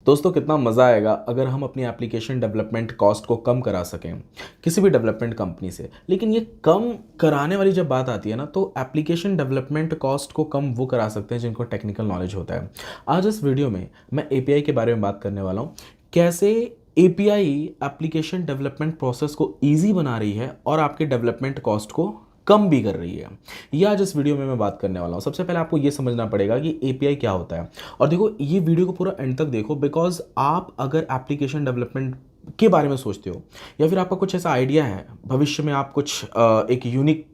दोस्तों कितना मज़ा आएगा अगर हम अपनी एप्लीकेशन डेवलपमेंट कॉस्ट को कम करा सकें किसी भी डेवलपमेंट कंपनी से। लेकिन ये कम कराने वाली जब बात आती है ना, तो एप्लीकेशन डेवलपमेंट कॉस्ट को कम वो करा सकते हैं जिनको टेक्निकल नॉलेज होता है। आज इस वीडियो में मैं एपीआई के बारे में बात करने वाला हूँ। कैसे एपीआई एप्लीकेशन डेवलपमेंट प्रोसेस को ईजी बना रही है और आपके डेवलपमेंट कॉस्ट को कम भी कर रही है। ये आज इस वीडियो में मैं बात करने वाला हूँ। सबसे पहले आपको ये समझना पड़ेगा कि एपीआई क्या होता है। और देखो, ये वीडियो को पूरा एंड तक देखो, बिकॉज आप अगर एप्लीकेशन डेवलपमेंट के बारे में सोचते हो या फिर आपका कुछ ऐसा आइडिया है, भविष्य में आप कुछ एक यूनिक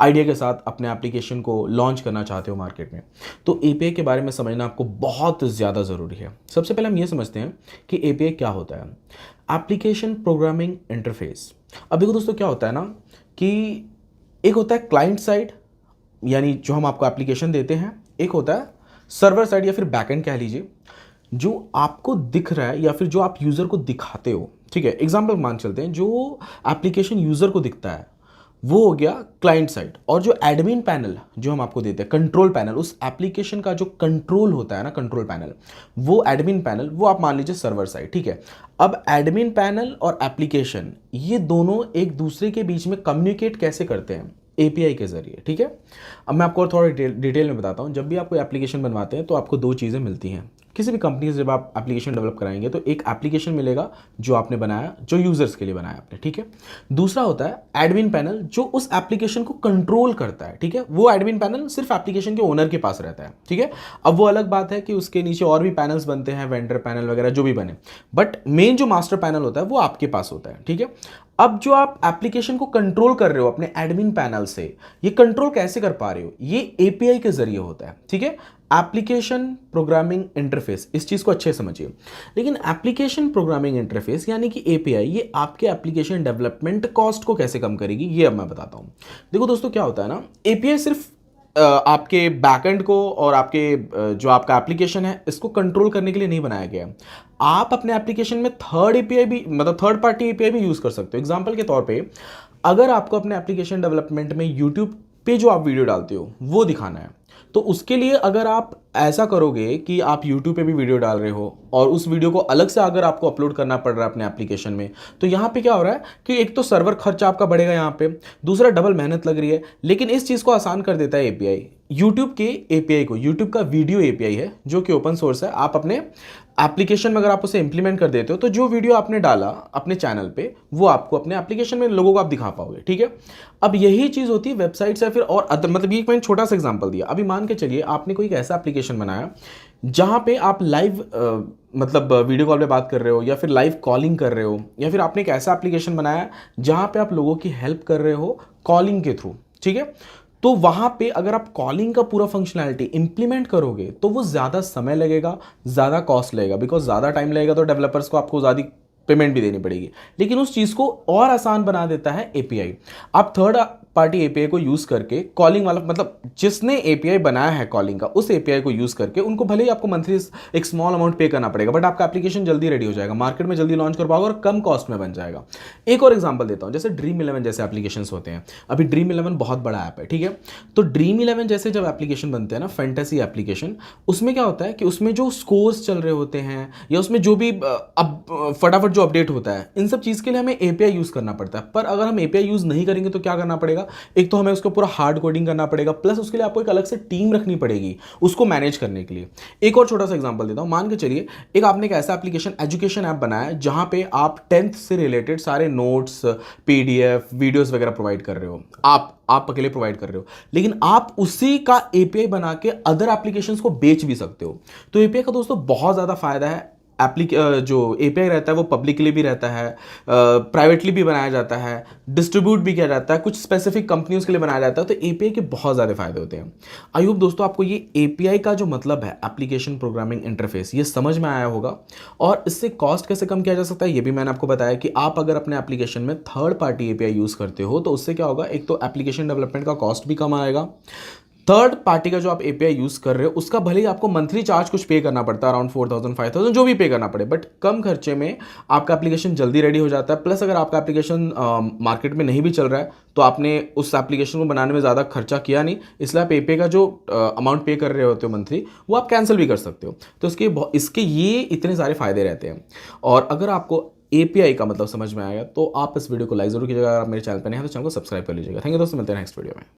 आइडिया के साथ अपने एप्लीकेशन को लॉन्च करना चाहते हो मार्केट में, तो एपीआई के बारे में समझना आपको बहुत ज़्यादा ज़रूरी है। सबसे पहले हम ये समझते हैं कि एपीआई क्या होता है। Application programming interface. अब देखो दोस्तों, क्या होता है ना कि एक होता है क्लाइंट साइड, यानी जो हम आपको एप्लीकेशन देते हैं। एक होता है सर्वर साइड या फिर बैकएंड कह लीजिए, जो आपको दिख रहा है या फिर जो आप यूज़र को दिखाते हो। ठीक है, एग्जांपल मान चलते हैं, जो एप्लीकेशन यूज़र को दिखता है वो हो गया क्लाइंट साइड, और जो एडमिन पैनल जो हम आपको देते हैं, कंट्रोल पैनल, उस एप्लीकेशन का जो कंट्रोल होता है ना, कंट्रोल पैनल, वो एडमिन पैनल, वो आप मान लीजिए सर्वर साइड। ठीक है, अब एडमिन पैनल और एप्लीकेशन ये दोनों एक दूसरे के बीच में कम्युनिकेट कैसे करते हैं? एपीआई के जरिए। ठीक है, अब मैं आपको और थोड़ा डिटेल में बताता हूँ। जब भी आप कोई एप्लीकेशन बनवाते हैं तो आपको दो चीज़ें मिलती हैं। किसी भी कंपनी से जब आप एप्लीकेशन डेवलप कराएंगे तो एक एप्लीकेशन मिलेगा जो आपने बनाया, जो यूजर्स के लिए बनाया आपने। ठीक है, दूसरा होता है एडमिन पैनल, जो उस एप्लीकेशन को कंट्रोल करता है। ठीक है, वो एडमिन पैनल सिर्फ एप्लीकेशन के ओनर के पास रहता है। ठीक है, अब वो अलग बात है कि उसके नीचे और भी पैनल्स बनते हैं, वेंडर पैनल वगैरह जो भी बने, बट मेन जो मास्टर पैनल होता है वो आपके पास होता है। ठीक है, अब जो आप एप्लीकेशन को कंट्रोल कर रहे हो अपने एडमिन पैनल से, ये कंट्रोल कैसे कर पा रहे हो? ये एपीआई के जरिए होता है। ठीक है, एप्लीकेशन प्रोग्रामिंग इंटरफेस, इस चीज को अच्छे से समझिए। लेकिन एप्लीकेशन प्रोग्रामिंग इंटरफेस यानी कि एपीआई, ये आपके एप्लीकेशन डेवलपमेंट कॉस्ट को कैसे कम करेगी, ये अब मैं बताता हूं। देखो दोस्तों, क्या होता है ना, एपीआई सिर्फ आपके बैकएंड को और आपके जो आपका एप्लीकेशन है इसको कंट्रोल करने के लिए नहीं बनाया गया है। आप अपने एप्लीकेशन में थर्ड एपीआई भी, मतलब थर्ड पार्टी एपीआई भी यूज कर सकते हो। एग्जांपल के तौर पे, अगर आपको अपने एप्लीकेशन डेवलपमेंट में यूट्यूब पे जो आप वीडियो डालते हो वो दिखाना है, तो उसके लिए अगर आप ऐसा करोगे कि आप YouTube पे भी वीडियो डाल रहे हो और उस वीडियो को अलग से अगर आपको अपलोड करना पड़ रहा है अपने एप्लीकेशन में, तो यहाँ पे क्या हो रहा है कि एक तो सर्वर खर्चा आपका बढ़ेगा यहाँ पे, दूसरा डबल मेहनत लग रही है। लेकिन इस चीज़ को आसान कर देता है एपीआई। यूट्यूब के एपीआई को, यूट्यूब का वीडियो एपीआई है जो कि ओपन सोर्स है। आप अपने एप्लीकेशन में अगर आप उसे इंप्लीमेंट कर देते हो तो जो वीडियो आपने डाला अपने चैनल पे वो आपको अपने एप्लीकेशन में लोगों को आप दिखा पाओगे। ठीक है, अब यही चीज़ होती है वेबसाइट से फिर और मतलब ये मैंने छोटा सा एग्जांपल दिया। अभी मान के चलिए आपने कोई ऐसा एप्लीकेशन बनाया जहां पे आप लाइव मतलब वीडियो कॉल पे बात कर रहे हो, या फिर लाइव कॉलिंग कर रहे हो, या फिर आपने एक ऐसा एप्लीकेशन बनाया जहां पे आप लोगों की हेल्प कर रहे हो कॉलिंग के थ्रू। ठीक है, तो वहां पे अगर आप कॉलिंग का पूरा फंक्शनैलिटी इंप्लीमेंट करोगे तो वो ज़्यादा समय लगेगा, ज़्यादा कॉस्ट लगेगा, बिकॉज ज़्यादा टाइम लगेगा तो डेवलपर्स को आपको ज़्यादा पेमेंट भी देनी पड़ेगी। लेकिन उस चीज़ को और आसान बना देता है एपीआई। आप थर्ड पार्टी एपीआई को यूज़ करके कॉलिंग वाला, मतलब जिसने एपीआई बनाया है कॉलिंग का, उस एपीआई को यूज़ करके उनको भले ही आपको मंथली एक स्मॉल अमाउंट पे करना पड़ेगा, बट आपका एप्लीकेशन जल्दी रेडी हो जाएगा, मार्केट में जल्दी लॉन्च कर पाओगे और कम कॉस्ट में बन जाएगा। एक और एग्जांपल देता हूं, जैसे ड्रीम 11 जैसे एप्लीकेशंस होते हैं। अभी ड्रीम 11 बहुत बड़ा ऐप है। ठीक है, तो ड्रीम 11 जैसे जब एप्लीकेशन बनते हैं ना, फैंटेसी एप्लीकेशन, उसमें क्या होता है कि उसमें जो स्कोर्स चल रहे होते हैं या उसमें जो भी अब फटाफट जो अपडेट होता है, इन सब चीज़ के लिए हमें एपीआई यूज़ करना पड़ता है। पर अगर हम एपीआई यूज़ नहीं करेंगे तो क्या करना पड़ेगा? एक तो हमें उसको पूरा हार्ड कोडिंग करना पड़ेगा, प्लस उसके लिए आपको एक अलग से टीम रखनी पड़ेगी उसको मैनेज करने के लिए। एक और छोटा सा एग्जांपल देता हूं। मान के चलिए एक आपने एक ऐसा एप्लीकेशन, एजुकेशन ऐप बनाया जहां पे आप 10th से रिलेटेड सारे नोट्स, पीडीएफ, वीडियोस वगैरह प्रोवाइड कर रहे हो, आप अकेले प्रोवाइड कर रहे हो, लेकिन आप उसी का एपीआई बना के अदर एप्लीकेशंस को बेच भी सकते हो। तो एपीआई का दोस्तों बहुत ज़्यादा फायदा है। जो एपीआई रहता है वो पब्लिकली भी रहता है, प्राइवेटली भी बनाया जाता है, डिस्ट्रीब्यूट भी किया जाता है, कुछ स्पेसिफिक कंपनियों के लिए बनाया जाता है। तो एपीआई के बहुत ज़्यादा फायदे होते हैं। आई होप दोस्तों आपको ये एपीआई का जो मतलब है, एप्लीकेशन प्रोग्रामिंग इंटरफेस, ये समझ में आया होगा। और इससे कॉस्ट कैसे कम किया जा सकता है ये भी मैंने आपको बताया कि आप अगर अपने एप्लीकेशन में थर्ड पार्टी एपीआई यूज़ करते हो तो उससे क्या होगा, एक तो एप्लीकेशन डेवलपमेंट का कॉस्ट भी कम आएगा, थर्ड पार्टी का जो आप एपीआई यूज़ कर रहे हो उसका भले ही आपको मंथली चार्ज कुछ पे करना पड़ता है, अराउंड 4,000 5,000 जो भी पे करना पड़े, बट कम खर्चे में आपका एप्लीकेशन जल्दी रेडी हो जाता है। प्लस अगर आपका एप्लीकेशन मार्केट में नहीं भी चल रहा है तो आपने उस एप्लीकेशन को बनाने में ज़्यादा खर्चा किया नहीं, इसलिए आप एपीआई का जो अमाउंट पे कर रहे होते हो मंथली वो आप कैंसिल भी कर सकते हो। तो इसके ये इतने सारे फायदे रहते हैं। और अगर आपको एपीआई का मतलब समझ में आया तो आप इस वीडियो को लाइक जरूर कीजिएगा। अगर आप मेरे चैनल पर नहीं है तो चैनल को सब्सक्राइब कर लीजिएगा। थैंक यू दोस्तों, मिलते हैं नेक्स्ट वीडियो में।